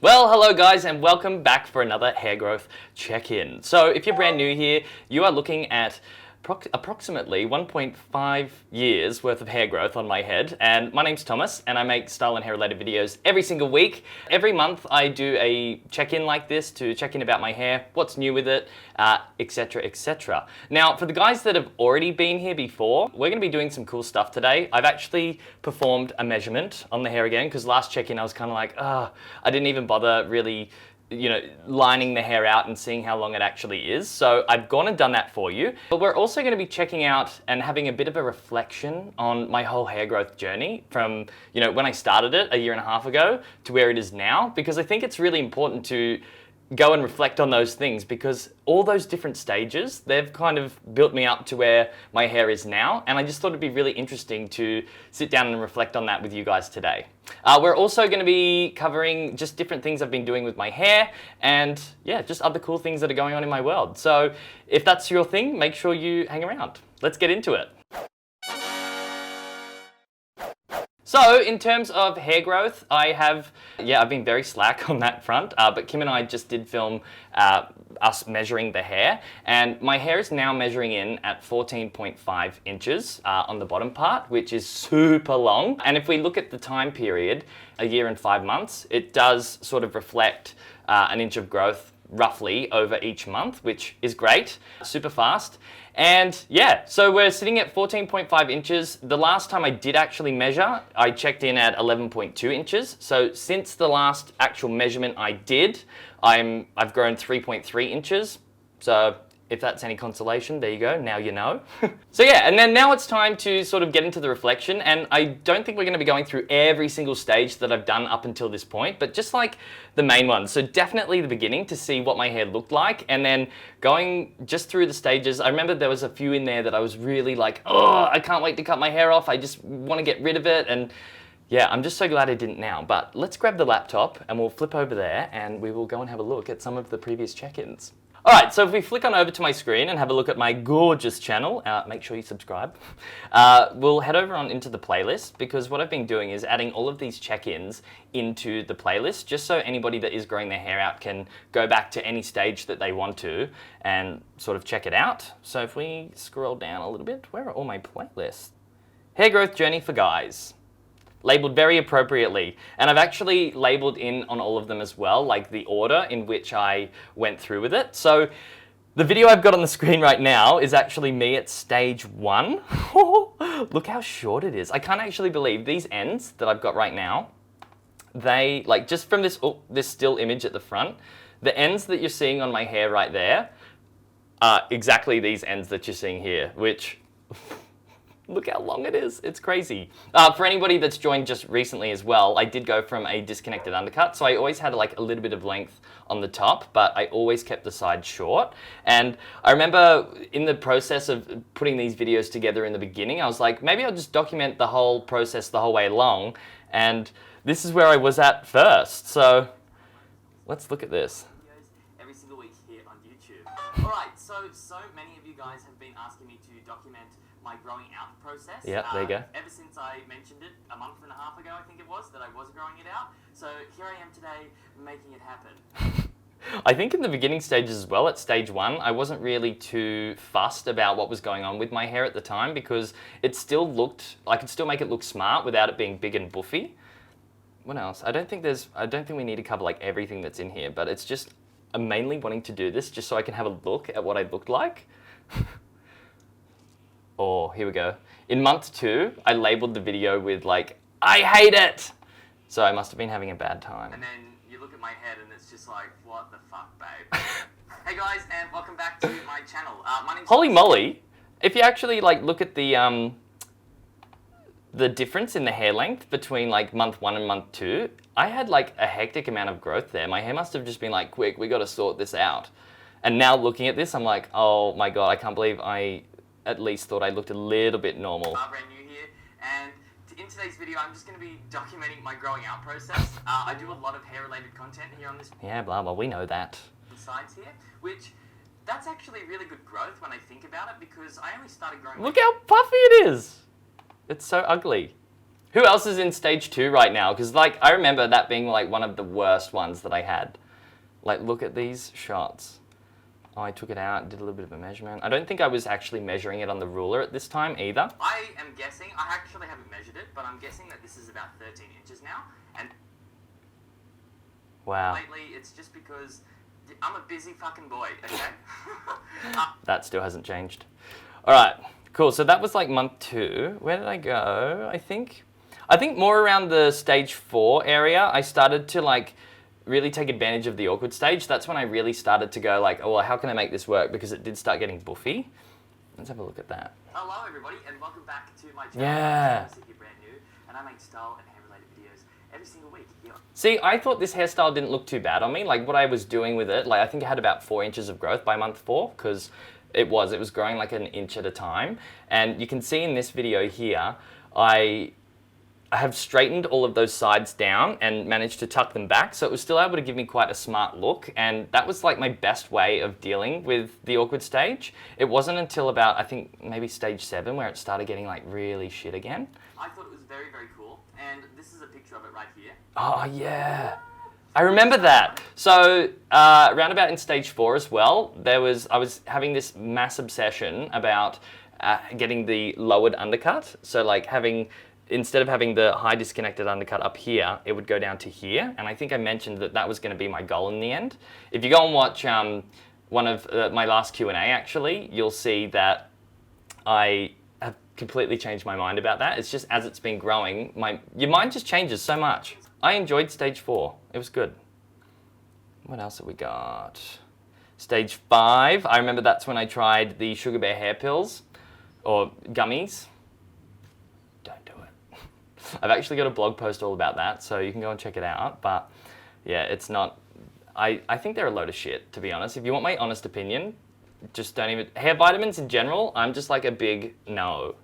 Well, hello guys and welcome back for another hair growth check-in. So if you're brand new here, you are looking at approximately 1.5 years worth of hair growth on my head. And my name's Thomas and I make style and hair related videos every single week. Every month I do a check-in like this to check in about my hair, what's new with it, etc, etc. Now for the guys that have already been here before, we're going to be doing some cool stuff today. I've actually performed a measurement on the hair again because last check-in I was kind of like, I didn't even bother really lining the hair out and seeing how long it actually is. So I've gone and done that for you. But we're also going to be checking out and having a bit of a reflection on my whole hair growth journey from, when I started it a year and a half ago to where it is now, because I think it's really important to go and reflect on those things because all those different stages, they've kind of built me up to where my hair is now. And I just thought it'd be really interesting to sit down and reflect on that with you guys today. We're also going to be covering just different things I've been doing with my hair and just other cool things that are going on in my world. So if that's your thing, make sure you hang around. Let's get into it. So in terms of hair growth, I've been very slack on that front, but Kim and I just did film us measuring the hair, and my hair is now measuring in at 14.5 inches on the bottom part, which is super long. And if we look at the time period, a year and 5 months, it does sort of reflect an inch of growth roughly over each month, which is great, super fast. And so we're sitting at 14.5 inches. The last time I did actually measure, I checked in at 11.2 inches. So since the last actual measurement I did, I've grown 3.3 inches. So if that's any consolation, there you go, now you know. So and then now it's time to sort of get into the reflection, and I don't think we're going to be going through every single stage that I've done up until this point, but just like the main ones. So definitely the beginning to see what my hair looked like, and then going just through the stages. I remember there was a few in there that I was really like, I can't wait to cut my hair off, I just want to get rid of it, and I'm just so glad I didn't now. But let's grab the laptop and we'll flip over there and we will go and have a look at some of the previous check-ins. Alright, so if we flick on over to my screen and have a look at my gorgeous channel, make sure you subscribe, we'll head over on into the playlist, because what I've been doing is adding all of these check-ins into the playlist, just so anybody that is growing their hair out can go back to any stage that they want to and sort of check it out. So if we scroll down a little bit, where are all my playlists? Hair growth journey for guys. Labeled very appropriately, and I've actually labeled in on all of them as well, like the order in which I went through with it. So the video I've got on the screen right now is actually me at stage 1. Look how short it is. I can't actually believe these ends that I've got right now, they, like, just from this still image at the front, the ends that you're seeing on my hair right there are exactly these ends that you're seeing here, which look how long it is. It's crazy. For anybody that's joined just recently as well, I did go from a disconnected undercut, so I always had like a little bit of length on the top, but I always kept the sides short. And I remember in the process of putting these videos together in the beginning, I was like, maybe I'll just document the whole process the whole way along. And this is where I was at first. So let's look at this. Every single week here on YouTube. Alright, so many of you guys have been asking me to document my growing out process. Yeah, there you go. Ever since I mentioned it a month and a half ago, I think it was, that I was growing it out. So here I am today, making it happen. I think in the beginning stages as well, at stage 1, I wasn't really too fussed about what was going on with my hair at the time, because it still looked, I could still make it look smart without it being big and buffy. What else? I don't think we need to cover like everything that's in here, but it's just, I'm mainly wanting to do this just so I can have a look at what I looked like. Oh, here we go. In month 2, I labeled the video with like, I hate it! So I must have been having a bad time. And then you look at my head and it's just like, what the fuck, babe? Hey guys, and welcome back to my channel. My name's Holy moly! If you actually like look at the difference in the hair length between like month 1 and month 2, I had like a hectic amount of growth there. My hair must have just been like, quick, we gotta sort this out. And now looking at this, I'm like, oh my god, I can't believe I at least thought I looked a little bit normal. Brand new here, and in today's video I'm just going to be documenting my growing out process. I do a lot of hair related content here on this blah blah, we know that. Sides here, which that's actually really good growth when I think about it, because I only started growing. Look how puffy it is! It's so ugly. Who else is in stage 2 right now? Because like I remember that being like one of the worst ones that I had. Like look at these shots. Oh, I took it out, did a little bit of a measurement. I don't think I was actually measuring it on the ruler at this time either. I am guessing, I actually haven't measured it, but I'm guessing that this is about 13 inches now. And wow. lately, it's just because I'm a busy fucking boy, okay? That still hasn't changed. All right, cool. So that was like month 2. Where did I go? I think more around the stage 4 area. I started to like really take advantage of the awkward stage. That's when I really started to go like, oh, well, how can I make this work? Because it did start getting buffy. Let's have a look at that. Hello, everybody, and welcome back to my channel. Yeah. If you're brand new, and I make style and hair-related videos every single week here. See, I thought this hairstyle didn't look too bad on me. Like what I was doing with it, like I think I had about 4 inches of growth by month 4 because it was growing like an inch at a time. And you can see in this video here, I have straightened all of those sides down and managed to tuck them back. So it was still able to give me quite a smart look. And that was like my best way of dealing with the awkward stage. It wasn't until about, I think maybe stage 7 where it started getting like really shit again. I thought it was very, very cool. And this is a picture of it right here. Oh yeah. I remember that. So around about in stage 4 as well, I was having this mass obsession about getting the lowered undercut. So like instead of having the high disconnected undercut up here, it would go down to here. And I think I mentioned that that was going to be my goal in the end. If you go and watch one of my last Q&A actually, you'll see that I have completely changed my mind about that. It's just as it's been growing, your mind just changes so much. I enjoyed stage 4. It was good. What else have we got? Stage 5. I remember that's when I tried the Sugar Bear hair pills or gummies. Don't do it. I've actually got a blog post all about that, so you can go and check it out. But yeah, it's not. I think they're a load of shit, to be honest. If you want my honest opinion, just don't even. Hair vitamins in general, I'm just like a big no.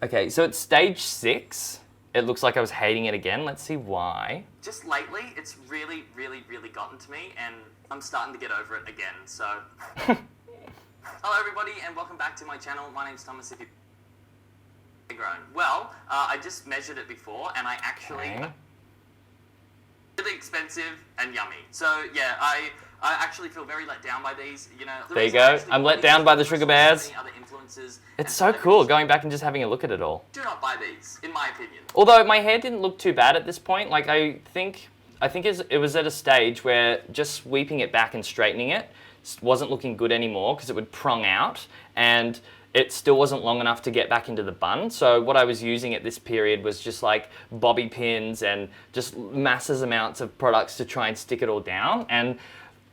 Okay, so it's stage 6. It looks like I was hating it again. Let's see why. Just lately, it's really, really, really gotten to me, and I'm starting to get over it again, so. Hello, everybody, and welcome back to my channel. My name's Thomas, if you've grown. Well, I just measured it before, and I actually... Okay. Really expensive and yummy. So, yeah, I actually feel very let down by these, you know. There you go. I'm let down by the Sugar Bears. Other influences It's so cool going back and just having a look at it all. Do not buy these, in my opinion. Although my hair didn't look too bad at this point. Like I think it was at a stage where just sweeping it back and straightening it wasn't looking good anymore because it would prong out and it still wasn't long enough to get back into the bun. So what I was using at this period was just like bobby pins and just massive amounts of products to try and stick it all down. And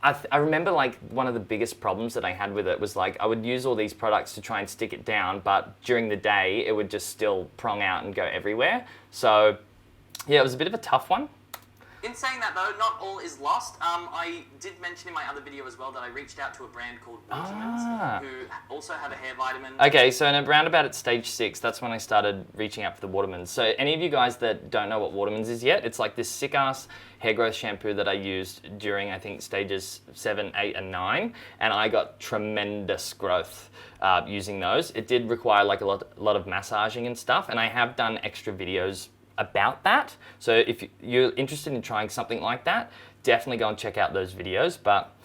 I remember like one of the biggest problems that I had with it was like I would use all these products to try and stick it down, but during the day it would just still prong out and go everywhere. So yeah, it was a bit of a tough one. In saying that though, not all is lost. I did mention in my other video as well that I reached out to a brand called Watermans, who also have a hair vitamin. Okay, so in around about at stage 6, that's when I started reaching out for the Watermans. So any of you guys that don't know what Watermans is yet, it's like this sick-ass hair growth shampoo that I used during, I think, stages 7, 8, and 9, and I got tremendous growth using those. It did require like a lot of massaging and stuff, and I have done extra videos about that. So if you're interested in trying something like that, definitely go and check out those videos. But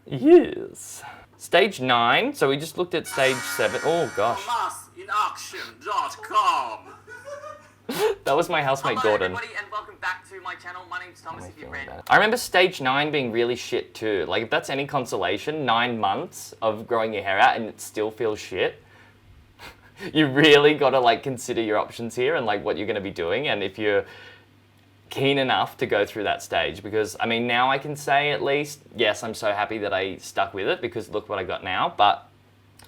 yes. Stage 9, so we just looked at stage 7. Oh gosh. ThomasInAction.com. That was my housemate Gordon. Hello everybody and welcome back to my channel. My name's Thomas if you're brand new. I remember stage 9 being really shit too. Like if that's any consolation, 9 months of growing your hair out and it still feels shit. You really got to like consider your options here and like what you're going to be doing, and if you're keen enough to go through that stage, because I mean now I can say at least yes, I'm so happy that I stuck with it because look what I got now. But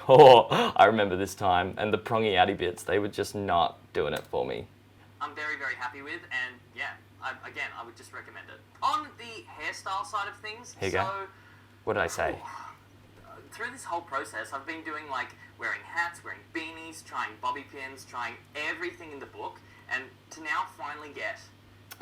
I remember this time, and the prongy outy bits, they were just not doing it for me. I'm very, very happy with, and yeah, again, I would just recommend it. On the hairstyle side of things, Here you go. What did I say? Through this whole process, I've been doing like wearing hats, wearing beanies, trying bobby pins, trying everything in the book, and to now finally get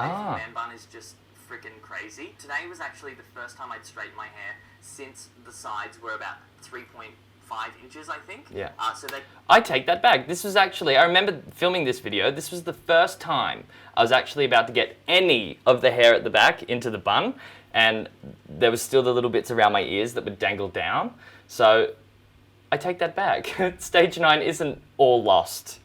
a man bun is just freaking crazy. Today was actually the first time I'd straightened my hair since the sides were about 3.5 5 inches, I think. Yeah. So they I take that back. This was actually, I remember filming this video. This was the first time I was actually about to get any of the hair at the back into the bun, and there was still the little bits around my ears that would dangle down. So I take that back. Stage 9 isn't all lost.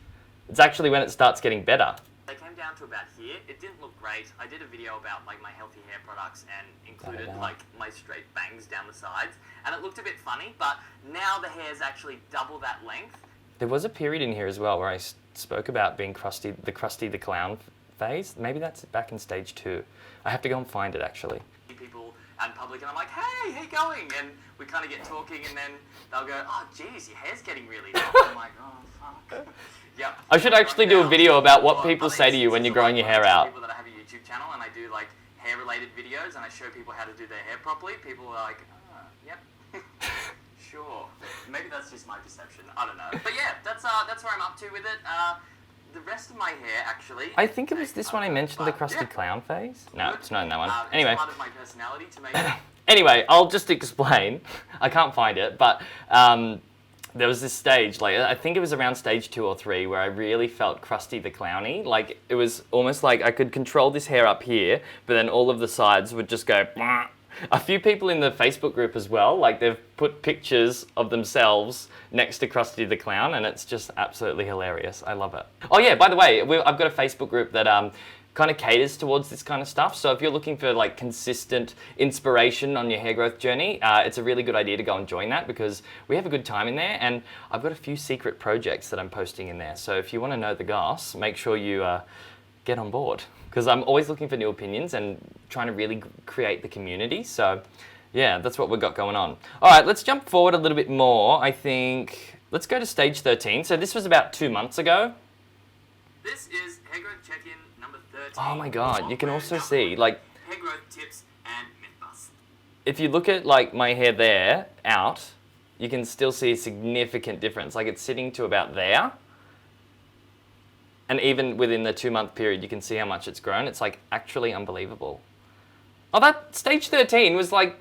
It's actually when it starts getting better. They came down to about here. It didn't look great. I did a video about like my healthy hair products and included like my straight bangs down the sides, and it looked a bit funny, but now the hair's actually double that length. There was a period in here as well where I spoke about being Krusty the Clown phase. Maybe that's back in stage 2. I have to go and find it actually. People out in public and I'm like, hey, how you going? And we kind of get talking and then they'll go, oh geez, your hair's getting really long. I'm like, oh fuck. Yep. I should actually do a video about what people say to you when you're growing your hair out. People that I have a YouTube channel and I do like hair related videos and I show people how to do their hair properly. People are like, oh, yep. Sure. Maybe that's just my perception. I don't know. But yeah, that's where I'm up to with it. The rest of my hair, actually. I think it was this one I mentioned, the Krusty Clown phase. No, it's not in that one. Anyway. It's part of my personality to make Anyway, I'll just explain. I can't find it, but there was this stage, like I think it was around stage 2 or 3, where I really felt Krusty the Clowny. Like it was almost like I could control this hair up here, but then all of the sides would just go. Mwah. A few people in the Facebook group as well, like they've put pictures of themselves next to Krusty the Clown, and it's just absolutely hilarious. I love it. Oh yeah, by the way, I've got a Facebook group that kind of caters towards this kind of stuff. So if you're looking for like consistent inspiration on your hair growth journey, it's a really good idea to go and join that because we have a good time in there, and I've got a few secret projects that I'm posting in there. So if you want to know the goss, make sure you get on board, because I'm always looking for new opinions and trying to really create the community. So yeah, that's what we've got going on. All right, let's jump forward a little bit more. I think let's go to stage 13. So this was about 2 months ago. This is hair growth check-in number 13. Oh my God, you can also see like hair growth tips and myth busts. If you look at like my hair there out, you can still see a significant difference. Like it's sitting to about there. And even within the 2-month period, you can see how much it's grown. It's like actually unbelievable. Oh, that stage 13 was like,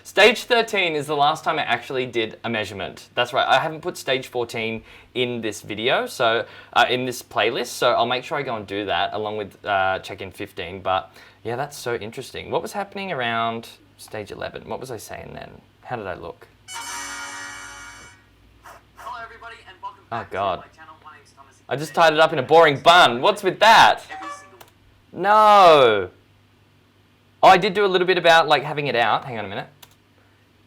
stage 13 is the last time I actually did a measurement. That's right, I haven't put stage 14 in this video, so in this playlist, so I'll make sure I go and do that along with check-in 15. But yeah, that's so interesting. What was happening around stage 11? What was I saying then? How did I look? Hello everybody and welcome back to my channel. My name's Thomas. I just tied it up in a boring bun. What's with that? No. Oh, I did do a little bit about like having it out. Hang on a minute.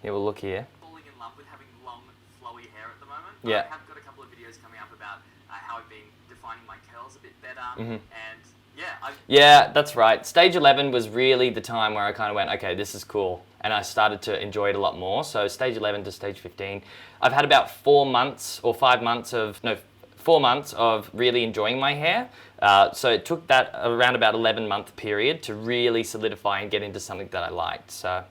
Here, we'll look here. Falling in love with having long, flowy hair at the moment. Yeah. I have got a couple of videos coming up about how I've been defining my curls a bit better. Mm-hmm. And yeah, yeah, that's right. Stage 11 was really the time where I kind of went, okay, this is cool. And I started to enjoy it a lot more. So stage 11 to stage 15, I've had about 4 months or 5 months of, no, 4 months of really enjoying my hair. So it took that around about 11-month period to really solidify and get into something that I liked. So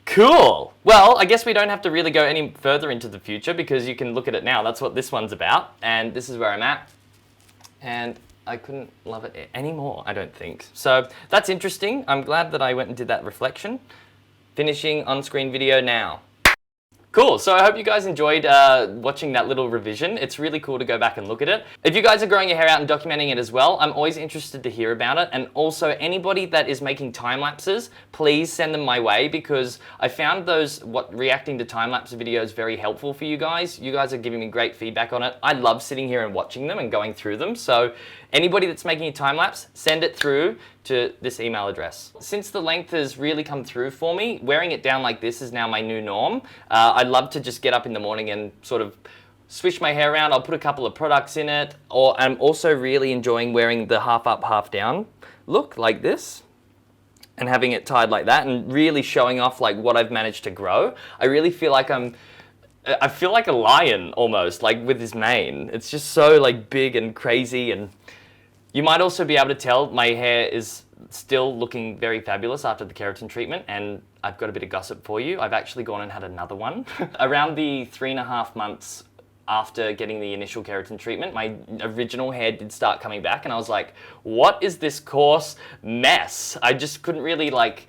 cool. Well, I guess we don't have to really go any further into the future because you can look at it now. That's what this one's about. And this is where I'm at. And I couldn't love it anymore, I don't think. So that's interesting. I'm glad that I went and did that reflection. Finishing on-screen video now. Cool, so I hope you guys enjoyed watching that little revision. It's really cool to go back and look at it. If you guys are growing your hair out and documenting it as well, I'm always interested to hear about it. And also anybody that is making time lapses, please send them my way because I found those reacting to time lapse videos very helpful for you guys. You guys are giving me great feedback on it. I love sitting here and watching them and going through them. So anybody that's making a time lapse, send it through to this email address. Since the length has really come through for me, wearing it down like this is now my new norm. I love to just get up in the morning and sort of swish my hair around. I'll put a couple of products in it. Or I'm also really enjoying wearing the half up, half down look like this and having it tied like that and really showing off like what I've managed to grow. I really feel like I feel like a lion almost, like with his mane. It's just so like big and crazy. And you might also be able to tell my hair is still looking very fabulous after the keratin treatment, and I've got a bit of gossip for you. I've actually gone and had another one. Around the 3.5 months after getting the initial keratin treatment, my original hair did start coming back, and I was like, what is this coarse mess? I just couldn't really like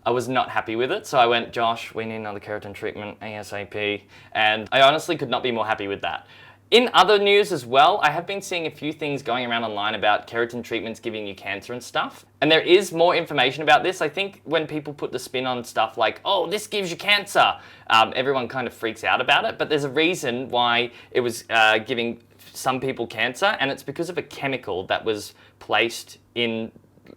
I was not happy with it. So I went, Josh, we need another keratin treatment ASAP. And I honestly could not be more happy with that. In other news as well, I have been seeing a few things going around online about keratin treatments giving you cancer and stuff. And there is more information about this. I think when people put the spin on stuff like, oh, this gives you cancer, everyone kind of freaks out about it. But there's a reason why it was giving some people cancer, and it's because of a chemical that was placed in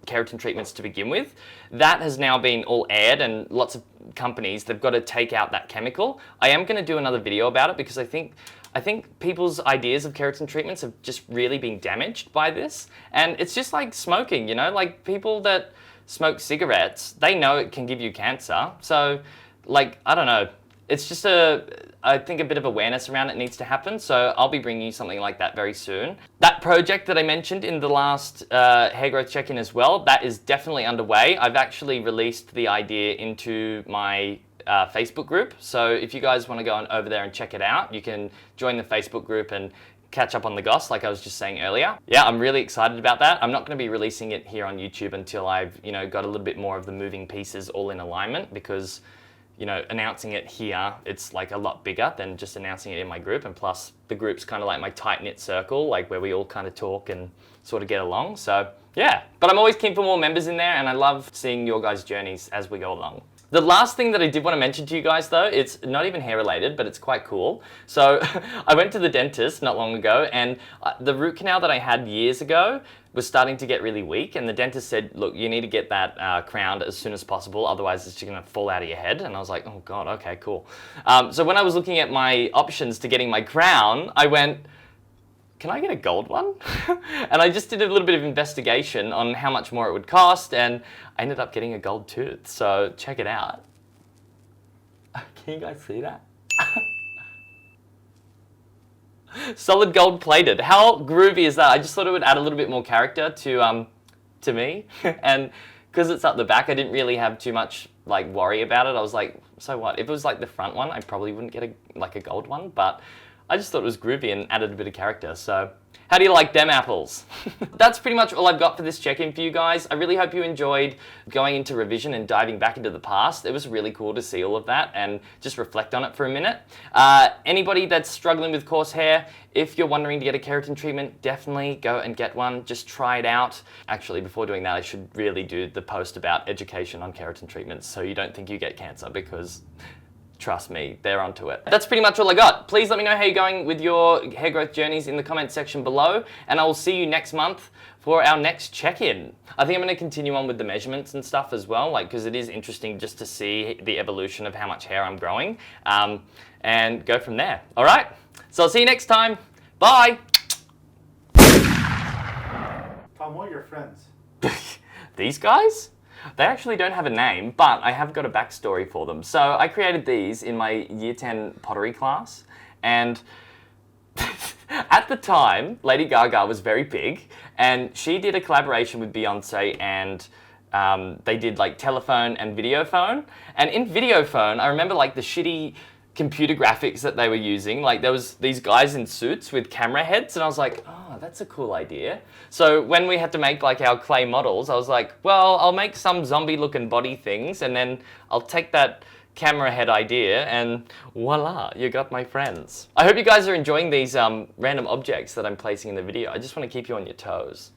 keratin treatments to begin with. That has now been all aired, and lots of companies, they've got to take out that chemical. I am going to do another video about it because I think people's ideas of keratin treatments have just really been damaged by this. And it's just like smoking, you know, like people that smoke cigarettes, they know it can give you cancer. So like, I don't know, it's just I think a bit of awareness around it needs to happen. So I'll be bringing you something like that very soon. That project that I mentioned in the last hair growth check-in as well, that is definitely underway. I've actually released the idea into my Facebook group. So if you guys want to go on over there and check it out, you can join the Facebook group and catch up on the goss like I was just saying earlier. Yeah, I'm really excited about that. I'm not going to be releasing it here on YouTube until I've, you know, got a little bit more of the moving pieces all in alignment, because, you know, announcing it here, it's like a lot bigger than just announcing it in my group. And plus the group's kind of like my tight-knit circle, like where we all kind of talk and sort of get along. So yeah, but I'm always keen for more members in there, and I love seeing your guys' journeys as we go along. The last thing that I did want to mention to you guys though, it's not even hair related, but it's quite cool. So I went to the dentist not long ago, and the root canal that I had years ago was starting to get really weak, and the dentist said, look, you need to get that crowned as soon as possible, otherwise it's just going to fall out of your head. And I was like, oh God, okay, cool. So when I was looking at my options to getting my crown, I went, can I get a gold one? And I just did a little bit of investigation on how much more it would cost, and I ended up getting a gold tooth. So check it out. Can you guys see that? Solid gold plated. How groovy is that? I just thought it would add a little bit more character to me. And because it's up the back, I didn't really have too much like worry about it. I was like, so what? If it was like the front one, I probably wouldn't get a gold one, but I just thought it was groovy and added a bit of character. So how do you like them apples? That's pretty much all I've got for this check-in for you guys. I really hope you enjoyed going into revision and diving back into the past. It was really cool to see all of that and just reflect on it for a minute. Anybody that's struggling with coarse hair, if you're wondering to get a keratin treatment, definitely go and get one. Just try it out. Actually, before doing that, I should really do the post about education on keratin treatments so you don't think you get cancer, because trust me, they're onto it. That's pretty much all I got. Please let me know how you're going with your hair growth journeys in the comment section below, and I will see you next month for our next check-in. I think I'm going to continue on with the measurements and stuff as well, like, because it is interesting just to see the evolution of how much hair I'm growing, and go from there. All right, so I'll see you next time. Bye. Tom, what are your friends? These guys? They actually don't have a name, but I have got a backstory for them. So I created these in my Year 10 pottery class, and at the time, Lady Gaga was very big, and she did a collaboration with Beyonce, and they did like telephone and videophone. And in videophone, I remember like the shitty computer graphics that they were using. Like there was these guys in suits with camera heads, and I was like, oh, that's a cool idea. So when we had to make like our clay models, I was like, well, I'll make some zombie looking body things, and then I'll take that camera head idea, and voila, you got my friends. I hope you guys are enjoying these random objects that I'm placing in the video. I just want to keep you on your toes.